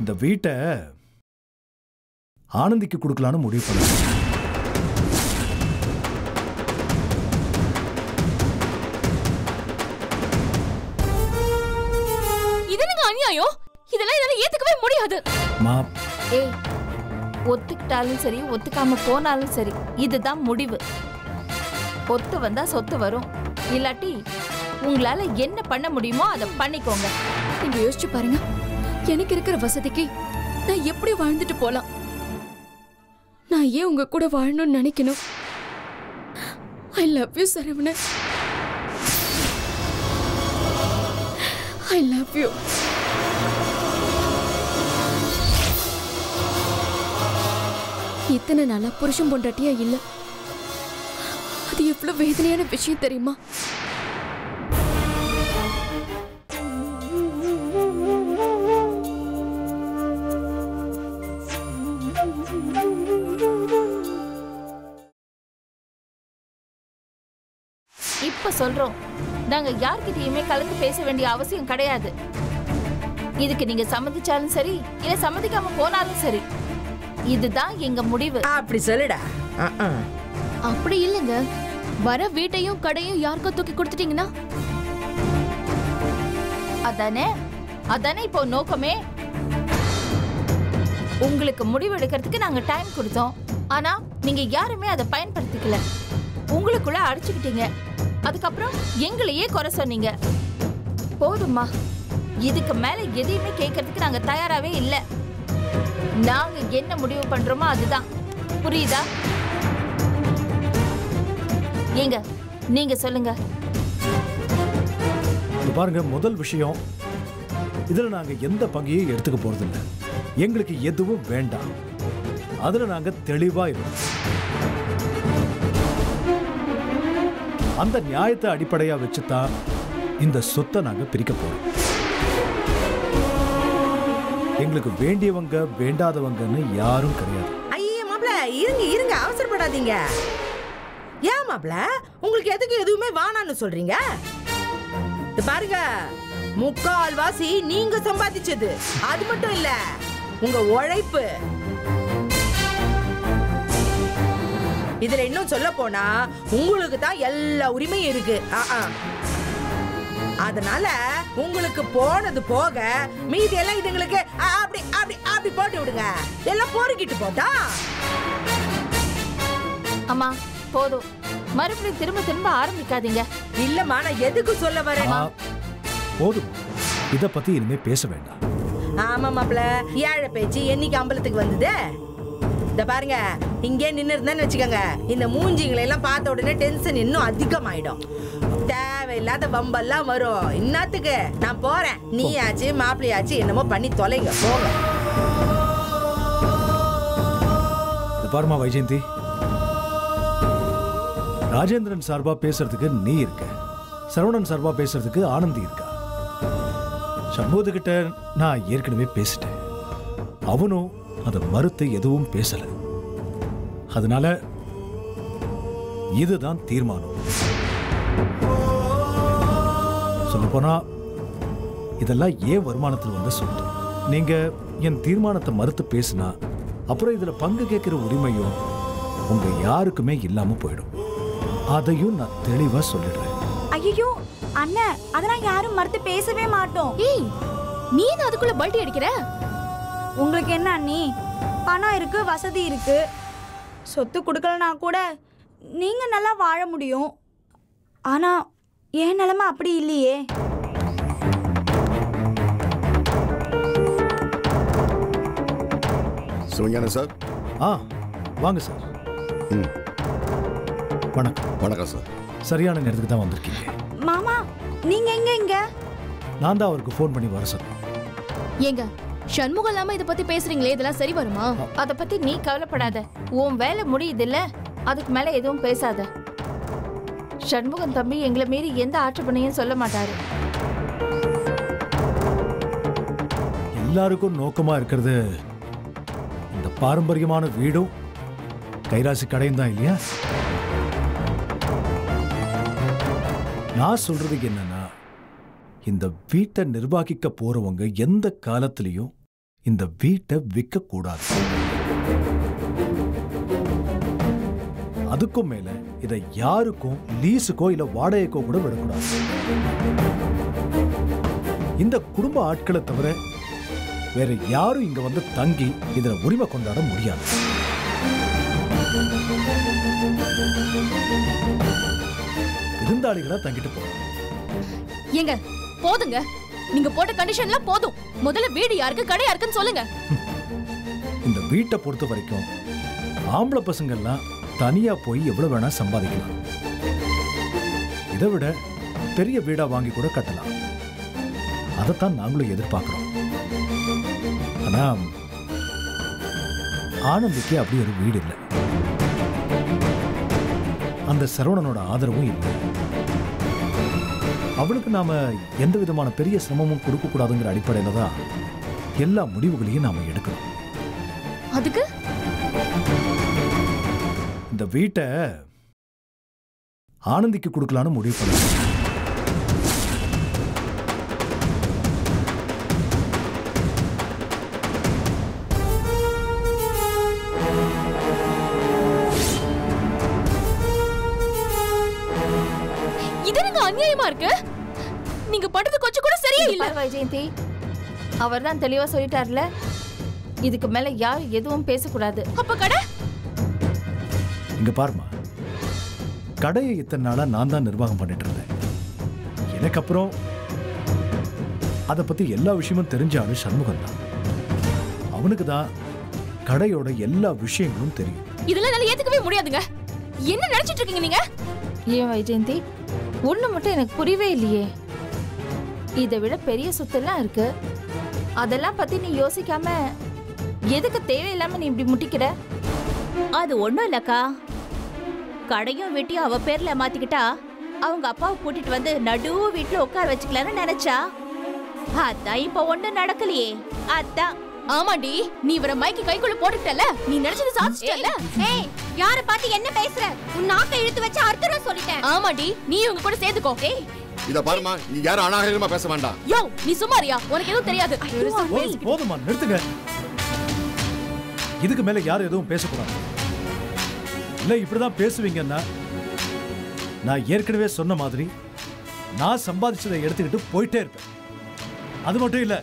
இந்த வீட்டை ஆனந்திக்கு கொடுக்கலான்னு முடிவு பண்ண. அநியாயம். இதெல்லாம் என்னால ஏத்துக்கவே முடியாது. ஏய், ஒத்துக்கிட்டாலும் சரி ஒத்துக்காம போனாலும் சரி இதுதான் முடிவு. ஒத்து வந்தா சொத்து வரும், இல்லாட்டி உங்களால என்ன பண்ண முடியுமோ அதை பண்ணிக்கோங்க. நீங்க யோசிச்சு பாருங்க, எனக்கு இருக்கிற வசதிக்கு நான் எப்படி வாழ்ந்துட்டு போலாம்? நான் ஏன் உங்க கூட வாழணும்னு நினைக்கணும்? I love you Saravanan. I love you. இத்தனை நாளா புருஷன் பொண்டாட்டியா இல்ல. அது எவ்வளவு வேதனையான விஷயம் தெரியுமா? இப்ப சொல்றோம், நாங்க யார்கிட்டயுமே கலந்து பேச வேண்டிய அவசியம் கிடையாது. இதுக்கு நீங்க சம்மதிச்சாலும் சரி இல்ல சம்மதிக்காம போனாலும் சரி, இதுதான் எங்க முடிவு. அப்படி சொல்லுடா. அப்படி இல்லங்க, வர வீட்டையும் கடையும் யாருக்கோ தூக்கி கொடுத்துட்டீங்கன்னா? அதானே அதானே இப்போ நோக்கமே. உங்களுக்கு முடிவு எடுக்கிறதுக்கு நாங்க டைம் கொடுத்தோம், ஆனா நீங்க யாருமே அதை பயன்படுத்திக்கல. உங்களுக்குள்ள அடிச்சுக்கிட்டீங்க, அதுக்கப்புறம் எங்களையே குறை சொன்னீங்க. போதுமா, இதுக்கு மேல எதையுமே கேட்கறதுக்கு நாங்க தயாராவே இல்லை. நாங்க என்ன முடிவு பண்றோமோ அதுதான். புரியுதா? ஏங்க நீங்க சொல்லுங்க. பாருங்க, முதல் விஷயம், இதுல நாங்க எந்த பங்கையும் எடுத்துக்க போறது இல்லை. எங்களுக்கு எதுவும் வேண்டாம். அதுல நாங்க தெளிவா இருக்கோம். அந்த நியாயத்தை அடிப்படையா வச்சுதான் இந்த சொத்தை நாங்க பிரிக்க போறோம். எங்களுக்கு வேண்டியவங்க வேண்டாதவங்கன்னு யாரும் கிடையாது. ஐயா மாப்ள, இருங்க இருங்க, அவசரப்படாதீங்க. ஏன் மாப்ள, உங்களுக்கு எதுக்கு எதுவுமே வானான்னு சொல்றீங்க? பாருங்க, முக்கால்வாசி நீங்க சம்பாதிச்சது. அது மட்டும் இல்ல, உங்க உழைப்பு. இதுல இன்னும் சொல்ல போனா உங்களுக்கு தான் எல்லா உரிமையும் இருக்கு. அதனால உங்களுக்கு போனது போக மீதி எல்லாம் இதுங்களுக்கு அப்படி அப்படி அப்படி போட்டு விடுங்க. எல்லாம் போரிக்கிட்டு போட்டா. அம்மா போதும், மறுபடியும் திரும்ப திரும்ப ஆரம்பிக்காதீங்க. இல்லம்மா, நான் எதுக்கு சொல்ல வரேன்? போதும், இத பத்தி இனிமே பேச வேண்டாம். ஆமா மாப்ள, ஏழை பேச்சு என்னைக்கு அம்பலத்துக்கு வந்தது? இந்த பாருங்க, இங்கே நின்று இருந்தேன்னு வச்சுக்கோங்க, இந்த மூஞ்சிங்களை எல்லாம் பார்த்த உடனே டென்ஷன் இன்னும் அதிகமாயிடும். தேவையில்லாத பம்பெல்லாம் வரும். இன்னத்துக்கு நான் போறேன். நீயாச்சு மாப்பிள்ளையாச்சு என்னமோ பண்ணி தொலைங்க, போங்க. பாருமா வைஜெயந்தி, ராஜேந்திரன் சார்பா பேசுறதுக்கு நீ இருக்க, சரவணன் சார்பா பேசுறதுக்கு ஆனந்தி இருக்கா. சண்முகத்துக்கிட்ட நான் ஏற்கனவே பேசிட்டேன். அவனும் அதை மறுத்து எதுவும் பேசல. அதனால இதுதான் தீர்மானம். சொல்ல போனா இதெல்லாம் ஏன் வருமானத்தில் வந்து சொத்து. நீங்க என் தீர்மானத்தை மறுத்து பேசினா அப்புறம் இதுல பங்கு கேட்கிற உரிமையும் உங்க யாருக்குமே இல்லாம போயிடும். அதையும் நான் தெளிவா சொல்லிடுறேன். ஐயோ அண்ணன், அதெல்லாம் யாரும் மறுத்து பேசவே மாட்டோம். ஏய், நீ என்ன அதுக்குள்ள பல்டி அடிக்கிற? உங்களுக்கு என்ன அண்ணி, பணம் இருக்கு, வசதி இருக்கு. சொத்து கொடுக்கலனா கூட நீங்க நல்லா வாழ முடியும். ஆனா என் நிலைமை அப்படி இல்லையே. சிவஞானம் சார். வாங்க சார். வணக்கம். வணக்கம் சார். சரியான நேரத்துக்கு தான் வந்திருக்கீங்க. மாமா, நீங்க எங்க? இங்க நான் தான் அவருக்கு ஃபோன் பண்ணி வர சொன்னேன். ஏங்க, சண்முகம் இல்லாம இத பத்தி பேசுறீங்களே, இதெல்லாம் சரி வருமா? அத பத்தி நீ கவலைப்படாத. உன் வேலை முடியுது இல்ல, அதுக்கு மேல எதுவும் பேசாத. சண்முகம் தம்பி எங்களை மீறி எந்த ஆட்சேபனையும் சொல்ல மாட்டாரு. எல்லாருக்கும் நோக்கமா இருக்கிறது இந்த பாரம்பரியமான வீடும் கைராசி கடையும் தான் இல்லையா? நான் சொல்றதுக்கு என்னன்னா, இந்த வீட்டை நிர்வகிக்க போறவங்க எந்த காலத்திலையும் இந்த வீட்டை விற்க கூடாது. அதுக்கும் மேல இதை யாருக்கும் லீஸுக்கோ இல்ல வாடகைக்கோ கூட விடக்கூடாது. இந்த குடும்ப ஆட்களை தவிர வேற யாரும் இங்க வந்து தங்கி இதுல உரிமை கொண்டாட முடியாது. விருந்தாளிகளா தங்கிட்டு போறோம். ஏங்க போதுங்க, நீங்க போட்ட கண்டிஷன்ல போதும். முதல்ல வீடு யாருக்கு, கடை யாருக்குன்னு சொல்லுங்க. இந்த வீட்டை பொறுத்த வரைக்கும் ஆம்பளை பசங்க எல்லாம் தனியா போய் எவ்வளவு வேணா சம்பாதிக்கலாம். இதை விட பெரிய வீடா வாங்கி கூட கட்டலாம். அதைத்தான் நாங்களும் எதிர்பார்க்கிறோம். ஆனா ஆனந்திக்கு அப்படி ஒரு வீடு இல்லை. அந்த சரவணனோட ஆதரவும் இல்லை. அவளுக்கு நாம எந்த விதமான பெரிய சிரமமும் கொடுக்க கூடாதுங்கிற அடிப்படையில தான் எல்லா முடிவுகளையும் நாம எடுக்கணும். அதுக்கு இந்த வீட்டை ஆனந்திக்கு கொடுக்கலான்னு முடிவு பண்ண. அநியாயமா இருக்கு. நீங்க பண்றது கொஞ்சம் கூட சரியா இல்ல. வைஜெயந்தி, அவர்தான் தெளிவா சொல்லிட்டார்ல, இதுக்கு மேல யாரும் எதுவும் பேசக்கூடாது. அப்ப கடை இங்க பாருமா, கடையை இத்தனை நாளா நான் தான் நிர்வாகம் பண்ணிட்டு இருந்தேன். எனக்கு அப்புறம் அதை பத்தி எல்லா விஷயமும் தெரிஞ்ச ஆளு சண்முகம் தான். அவனுக்கு தான் கடையோட எல்லா விஷயங்களும் தெரியும். இதெல்லாம் என்னால ஏத்துக்கவே முடியாதுங்க. என்ன நினைச்சிட்டு இருக்கீங்க நீங்க? ஏன் வைஜெயந்தி, ஒண்ணு மட்டும் எனக்கு புரியவே இல்லையே. இதை விட பெரிய சொத்தெல்லாம் இருக்கு, அதெல்லாம் பத்தி நீ யோசிக்காம எதுக்கு தேவையில்லாம நீ இப்படி முட்டிக்கிற? அது ஒண்ணும் இல்லக்கா, கடையும் வீட்டையும் அவ பேர்ல மாத்திக்கிட்டா அவங்க அப்பாவை கூட்டிட்டு வந்து நடு வீட்டுல உட்கார வச்சுக்கலாம்னு நினைச்சா. அதான் இப்ப ஒண்ணும் நடக்கலையே. அதான். ஆமாண்டி, நீ இவர மைக்கு கைக்குள்ள போட்டுட்டல, நீ நினைச்சது சாதிச்சிட்டல. ஏய், யார பார்த்து என்ன பேசுற? உன் நாக்க இழுத்து வச்சு அர்த்தம் சொல்லிட்டேன். ஆமாண்டி, நீ இவங்க கூட சேர்ந்துக்கோ. ஏய், இத பாருமா, நீ யாரும் அநாகரிகமா பேச வேண்டாம். யோ, நீ சும்மாரியா? உனக்கு எதுவும் தெரியாது. போதுமா, நிறுத்துங்க. இதுக்கு மேல யாரும் எதுவும் பேசக்கூடாது. இல்ல இப்படிதான் பேசுவீங்கன்னா நான் ஏற்கனவே சொன்ன மாதிரி நான் சம்பாதிச்சதை எடுத்துக்கிட்டு போயிட்டே இருப்பேன். அது மட்டும் இல்ல,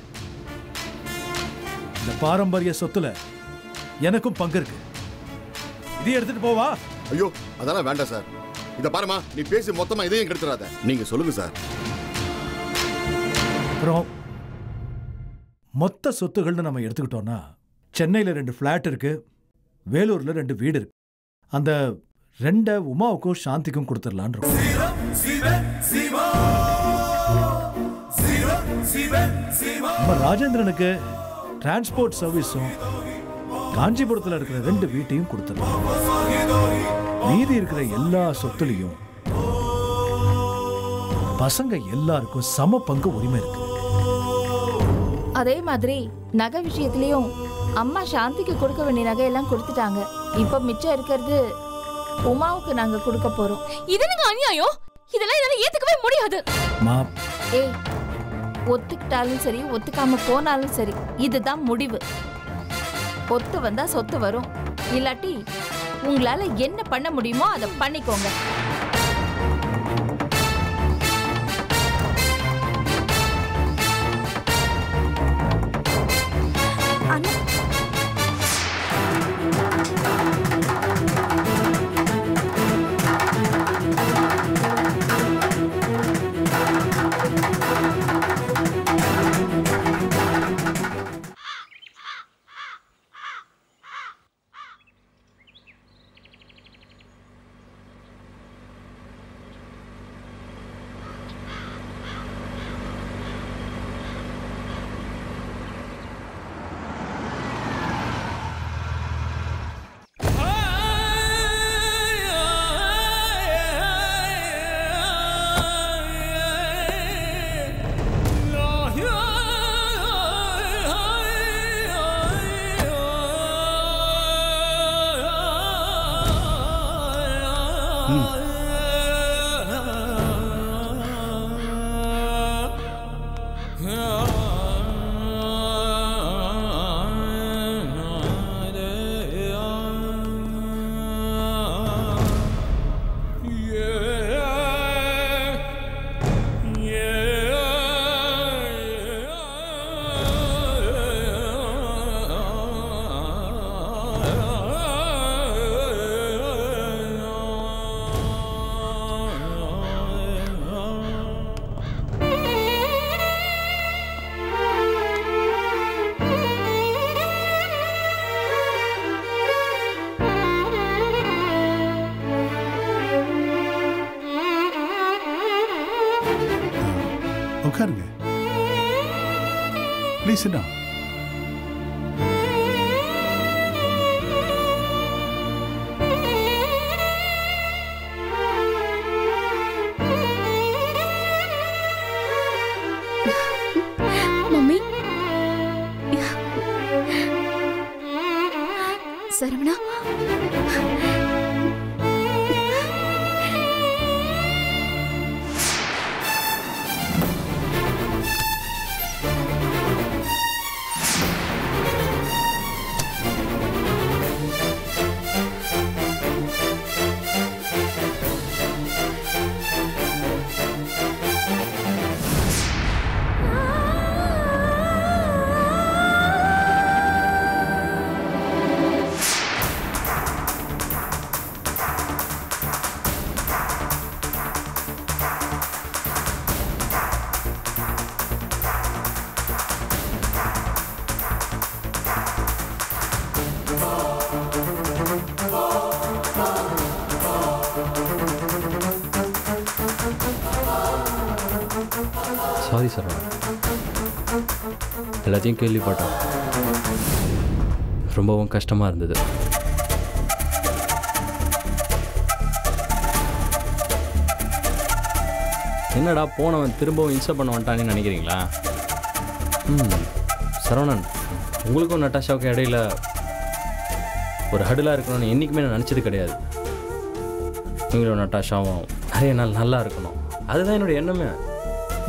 இந்த பாரம்பரிய சொத்துல எனக்கும் பங்கு இருக்கு. இதை எடுத்துட்டு போவா? ஐயோ, அதெல்லாம் வேண்டாம் சார். இத பாருமா, நீ பேசி மொத்தமா இதையும் கெடுத்துறாத. நீங்க சொல்லுங்க சார். அப்புறம் மொத்த சொத்துகள்னு நம்ம எடுத்துக்கிட்டோம்னா, சென்னையில 2 பிளாட் இருக்கு, வேலூர்ல 2 வீடு இருக்கு. அந்த 2 உமாவுக்கும் சாந்திக்கும் கொடுத்துடலான் இருக்கோம். நம்ம ராஜேந்திரனுக்கு டிரான்ஸ்போர்ட் சர்வீஸும் காஞ்சிபுரத்தில் இருக்கிற 2 வீட்டையும் கொடுத்துடலாம். மீதி இருக்கிற எல்லா சொத்துலையும் பசங்க எல்லாருக்கும் சம பங்கு உரிமை இருக்கு. அதே மாதிரி நகை விஷயத்திலயும் அம்மா சாந்திக்கு கொடுக்க வேண்டிய நகையெல்லாம் கொடுத்துட்டாங்க. இப்ப மிச்சம் இருக்கிறது உமாவுக்கு நாங்க கொடுக்க போறோம். இது என்னங்க அநியாயம்? இதெல்லாம் என்னால ஏத்துக்கவே முடியாது. ஏய், ஒத்துக்கிட்டாலும் சரி, ஒத்துக்காம போனாலும் சரி, இதுதான் முடிவு. ஒத்து வந்தா சொத்து வரும், இல்லாட்டி உங்களால என்ன பண்ண முடியுமோ அதை பண்ணிக்கோங்க. Please sit down. Mummy, Saravana, sorry sir, எல்லாத்தையும் கேள்விப்பட்டேன். ரொம்பவும் கஷ்டமாக இருந்தது. என்னடா போனவன் திரும்பவும் இன்ஸ்டால் பண்ண வந்துட்டான்னு நினைக்கிறீங்களா? சரவணன், உங்களுக்கும் நட்டாஷாவுக்கும் இடையில ஒரு ஹடிலாக இருக்கணும்னு என்றைக்குமே நான் நினச்சது கிடையாது. நீங்களும் நட்டாஷாவும் நிறைய நாள் நல்லா இருக்கணும், அதுதான் என்னோடய எண்ணமே.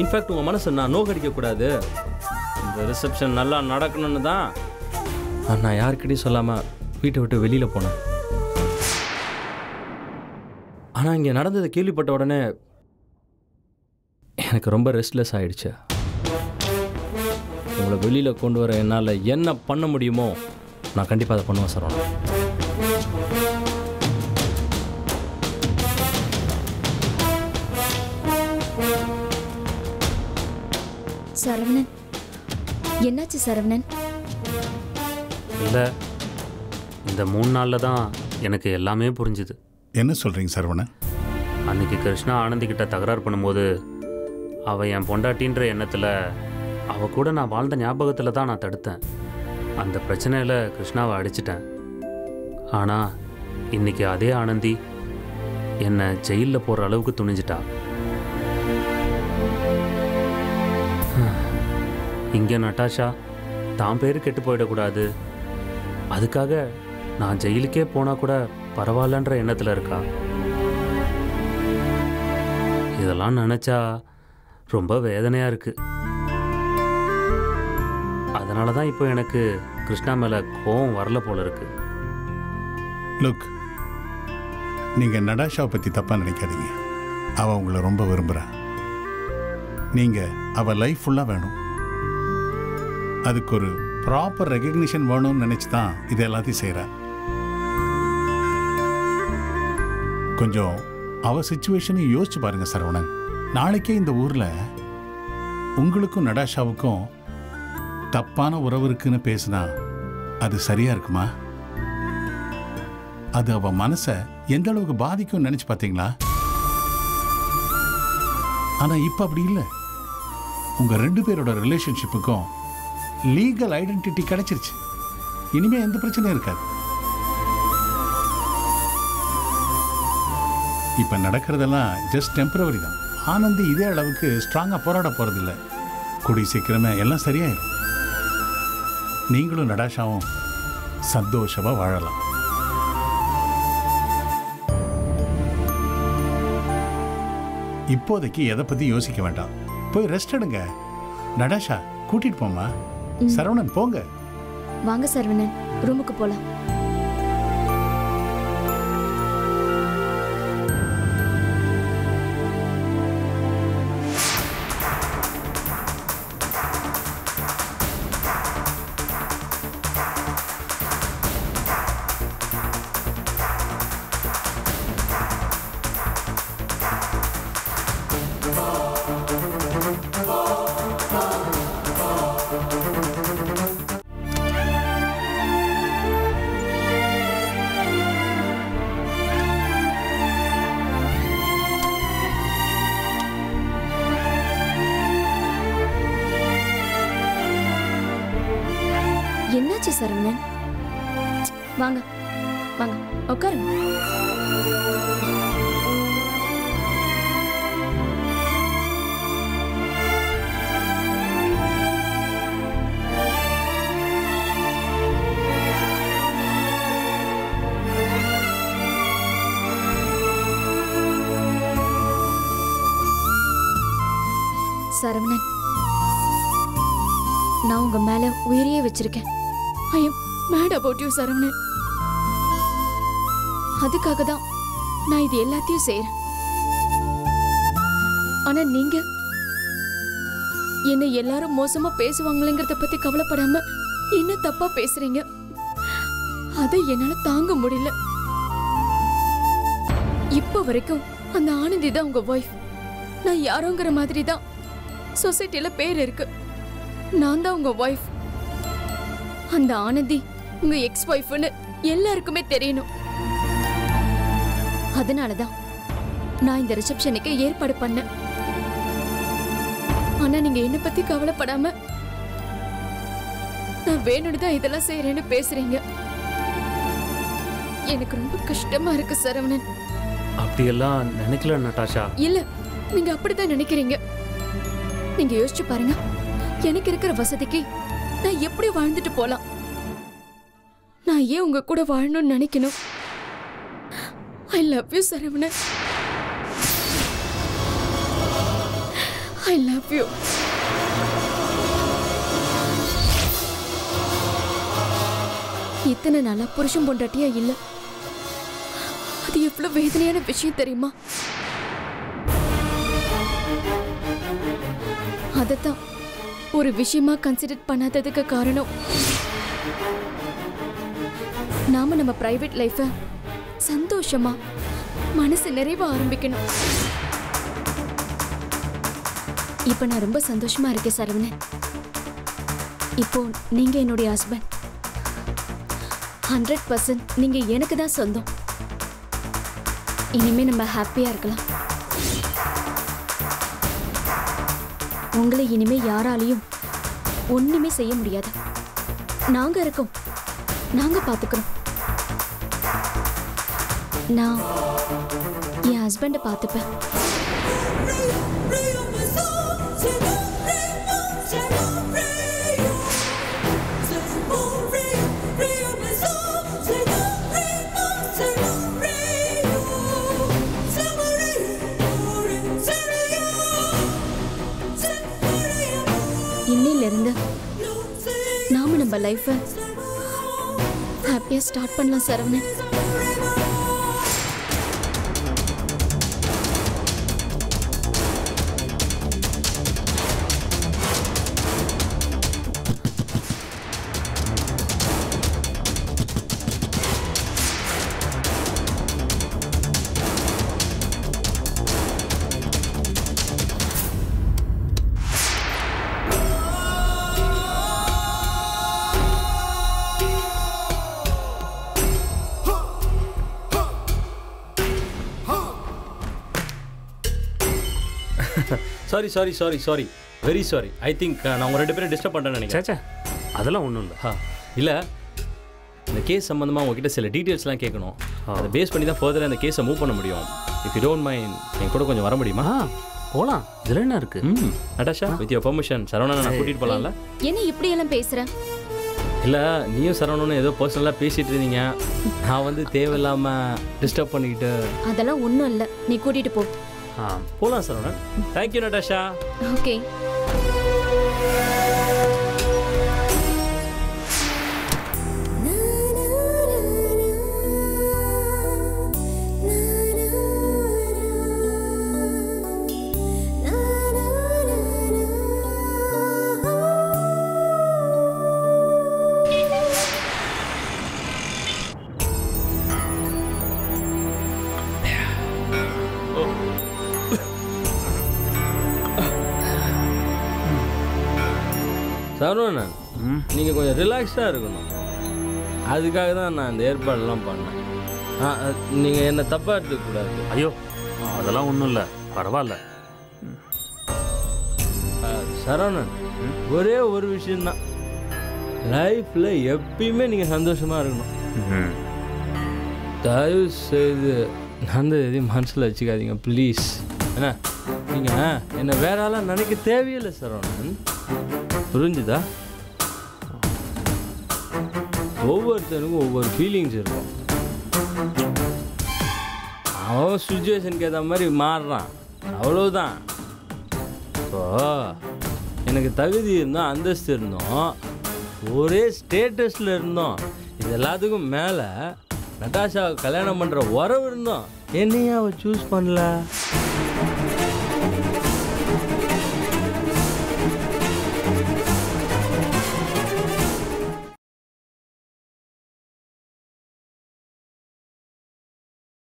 இன்ஃபேக்ட் உங்கள் மனசை நான் நோக்கடிக்கக்கூடாது, இந்த ரிசப்ஷன் நல்லா நடக்கணும்னு தான் நான் யாருக்கிட்டையும் சொல்லாமல் வீட்டை விட்டு வெளியில் போனேன். ஆனால் இங்கே நடந்ததை கேள்விப்பட்ட உடனே எனக்கு ரொம்ப ரெஸ்ட்லெஸ் ஆகிடுச்சு. உங்களை வெளியில் கொண்டு வர என்னால் என்ன பண்ண முடியுமோ நான் கண்டிப்பாக அதை பண்ணுவேன் சரவணன். சரவணன், என்னாச்சு சரவணன்? இல்லை, இந்த 3 நாளில் தான் எனக்கு எல்லாமே புரிஞ்சுது. என்ன சொல்கிறீங்க சரவணன்? அன்றைக்கி கிருஷ்ணா ஆனந்திக்கிட்ட தகராறு பண்ணும்போது அவள் என் பொண்டாட்டின்ற எண்ணத்தில் அவள் கூட நான் வாழ்ந்த ஞாபகத்தில் தான் நான் தடுத்தேன். அந்த பிரச்சனையில் கிருஷ்ணாவை அடிச்சிட்டேன். ஆனால் இன்றைக்கி அதே ஆனந்தி என்னை ஜெயிலில் போகிற அளவுக்கு துணிஞ்சிட்டா. இங்கே நட்டாஷா தான் பேர் கெட்டு போயிடக்கூடாது, அதுக்காக நான் ஜெயிலுக்கே போனால் கூட பரவாயில்லன்ற எண்ணத்தில் இருக்கா. இதெல்லாம் நினச்சா ரொம்ப வேதனையாக இருக்குது. அதனால தான் இப்போ எனக்கு கிருஷ்ணா மேலே கோவம் வரல போல இருக்கு. லுக், நீங்கள் நடாஷாவை பற்றி தப்பாக நினைக்காதீங்க. அவள் உங்களை ரொம்ப விரும்புகிறா. நீங்கள் அவள் லைஃப் ஃபுல்லாக வேணும், அதுக்கு ஒரு ப்ராப்பர் ரெகக்னிஷன் வேணும்னு நினச்சி தான் இது எல்லாத்தையும் செய்கிறா. கொஞ்சம் அவள் சிச்சுவேஷனையும் யோசிச்சு பாருங்கள் சரவணன். நாளைக்கே இந்த ஊரில் உங்களுக்கும் நடாஷாவுக்கும் தப்பான உறவு இருக்குன்னு பேசுனா அது சரியா இருக்குமா? அது அவள் மனசை எந்த அளவுக்கு பாதிக்கும்னு நினச்சி பார்த்தீங்களா? ஆனால் இப்போ அப்படி இல்லை. உங்கள் 2 பேரோட ரிலேஷன்ஷிப்புக்கும் லீகல் ஐடென்டிட்டி கிடைச்சிருச்சு. இனிமே எந்த பிரச்சனையும் இருக்காது. இப்ப நடக்கிறதெல்லாம் ஜஸ்ட் டெம்பரவரி தான். ஆனந்தி இதே அளவுக்கு ஸ்ட்ராங்கா போராட போறதில்ல. கூடிய சீக்கிரமே எல்லாம் சரியாயிடும். நீங்களும் நடாஷாவும் சந்தோஷமா வாழலாம். இப்போதைக்கு எதை பத்தி யோசிக்க வேண்டாம். போய் ரெஸ்ட் எடுங்க. நடாஷா கூட்டிட்டு போமா. சரவணன் போங்க. வாங்க சரவணன், ரூமுக்கு போலாம். என்னாச்சு சரவணன்? வாங்க வாங்க உட்காருங்க. சரவணன், நான் உங்க மேல உயிரையே வச்சிருக்கேன். I am mad about you Saravanan. அதுக்காக தான் நான் இது எல்லாத்தையும் செய்யறேன். ஆனா நீங்க என்ன எல்லாரும் மோசமா பேசுவாங்களேங்கிறத பத்தி கவலைப்படாம என்ன தப்பா பேசுறீங்க. அதை என்னால தாங்க முடியல. இப்ப வரைக்கும் அந்த ஆனந்தி தான் உங்க ஒய்ஃப். நான் யாரோங்கிற மாதிரி தான் சொசைட்டில பேர் இருக்கு. நான் தான் உங்க ஒய்ஃப். அந்த ஆனந்தி உங்க எக்ஸ் ஒய்ஃப்னு எல்லாருக்குமே தெரியணும். அதனாலதான் நான் இந்த ரிசப்ஷனுக்கு ஏற்பாடு பண்ணேன். ஆனா நீங்க என்ன பத்தி கவலைப்படாம நான் வேணும்னு தான் இதெல்லாம் செய்யறேன்னு பேசுறீங்க. எனக்கு ரொம்ப கஷ்டமா இருக்கு சரவணன். அப்படியெல்லாம் நினைக்கல நட்டாஷா. இல்ல, நீங்க அப்படித்தான் நினைக்கிறீங்க. நீங்க யோசிச்சு பாருங்க, எனக்கு இருக்கிற வசதிக்கு நான் எப்படி வாழ்ந்துட்டு போலாம்? நான் ஏன் உங்க கூட வாழணும்னு நினைக்கணும்? I love you Saravanan. I love you. இத்தனை நாளா புருஷன் பொண்டாட்டியா இல்ல. அது எவ்வளவு வேதனையான விஷயம் தெரியுமா? அதத்தான் ஒரு விஷயமா கன்சிடர் பண்ணாததுக்கு காரணம். நாம நம்ம பிரைவேட் லைஃப சந்தோஷமா மனசு நிறைவா ஆரம்பிக்கணும். இப்ப நான் ரொம்ப சந்தோஷமா இருக்கேன் சரவணன். இப்போ நீங்க என்னுடைய ஹஸ்பண்ட். 100% நீங்க எனக்கு தான் சொந்தம். இனிமே நம்ம ஹாப்பியா இருக்கலாம். உங்களை இனிமே யாராலையும் ஒண்ணுமே செய்ய முடியாது. நாங்க இருக்கோம், நாங்க பாத்துக்கிறோம். நான் என் ஹஸ்பண்ட பாத்துப்பேன். இன்னையில இருந்து நாம நம்ம லைஃப ஹாப்பியா ஸ்டார்ட் பண்ணலாம் Saravanan. Sorry sorry sorry sorry very sorry. I think நான் உங்கள் 2 பேரும் டிஸ்டர்ப் பண்ணுறேன்னு நினைக்கிறேன். சேச்சா அதெல்லாம் ஒன்றும் இல்லை. இல்லை, இந்த கேஸ் சம்மந்தமாக உங்ககிட்ட சில டீட்டெயில்ஸ்லாம் கேட்கணும். அதை பேஸ் பண்ணி தான் ஃபர்தராக அந்த கேஸை மூவ் பண்ண முடியும். இஃப் யூ டோன்ட் மைண்ட் என் கூட கொஞ்சம் வர முடியுமா? போகலாம். இதில் என்ன இருக்கு? நட்டாஷா, வித் யோர் பெர்மிஷன் சரவணனை நான் கூட்டிகிட்டு போகலாம்ல? என்ன இப்படி எல்லாம் பேசுற? இல்லை, நீயும் சரவணனும் ஏதோ பர்சனலாக பேசிகிட்டு இருந்தீங்க. நான் வந்து தேவையில்லாமல் டிஸ்டர்ப் பண்ணிக்கிட்டு. அதெல்லாம் ஒன்றும் இல்லை, நீ கூட்டிட்டு போ. போகலாம் Saravanan. Thank you Natasha. Okay. Saravanan, நீங்கள் கொஞ்சம் ரிலாக்ஸாக இருக்கணும். அதுக்காக தான் நான் இந்த ஏற்பாடெல்லாம் பண்ணேன். நீங்கள் என்னை தப்பாக எடுத்துக்கூடாது. ஐயோ, அதெல்லாம் ஒன்றும் இல்லை, பரவாயில்ல. சரவணன், ஒரே ஒரு விஷயந்தான். லைஃப்பில் எப்பயுமே நீங்கள் சந்தோஷமாக இருக்கணும். ம். தயவு செய்து நான் எதையும் மனசில் வச்சுக்காதீங்க ப்ளீஸ். என்ன நீங்கள் என்னை வேற ஆளாக நினைக்க தேவையில்லை சரவணன், புரிஞ்சுதா? ஒவ்வொருத்தனுக்கும் ஒவ்வொரு ஃபீலிங்ஸ் இருக்கும். அவன் சுச்சுவேஷனுக்கு ஏற்ற மாதிரி மாறுறான், அவ்வளோதான். இப்போ எனக்கு தகுதி இருந்தோம், அந்தஸ்து இருந்தோம், ஒரே ஸ்டேட்டஸில் இருந்தோம், இது எல்லாத்துக்கும் மேலே நட்டாஷாவை கல்யாணம் பண்ணுற உறவு இருந்தோம். என்னையும் அவள் சூஸ் பண்ணல.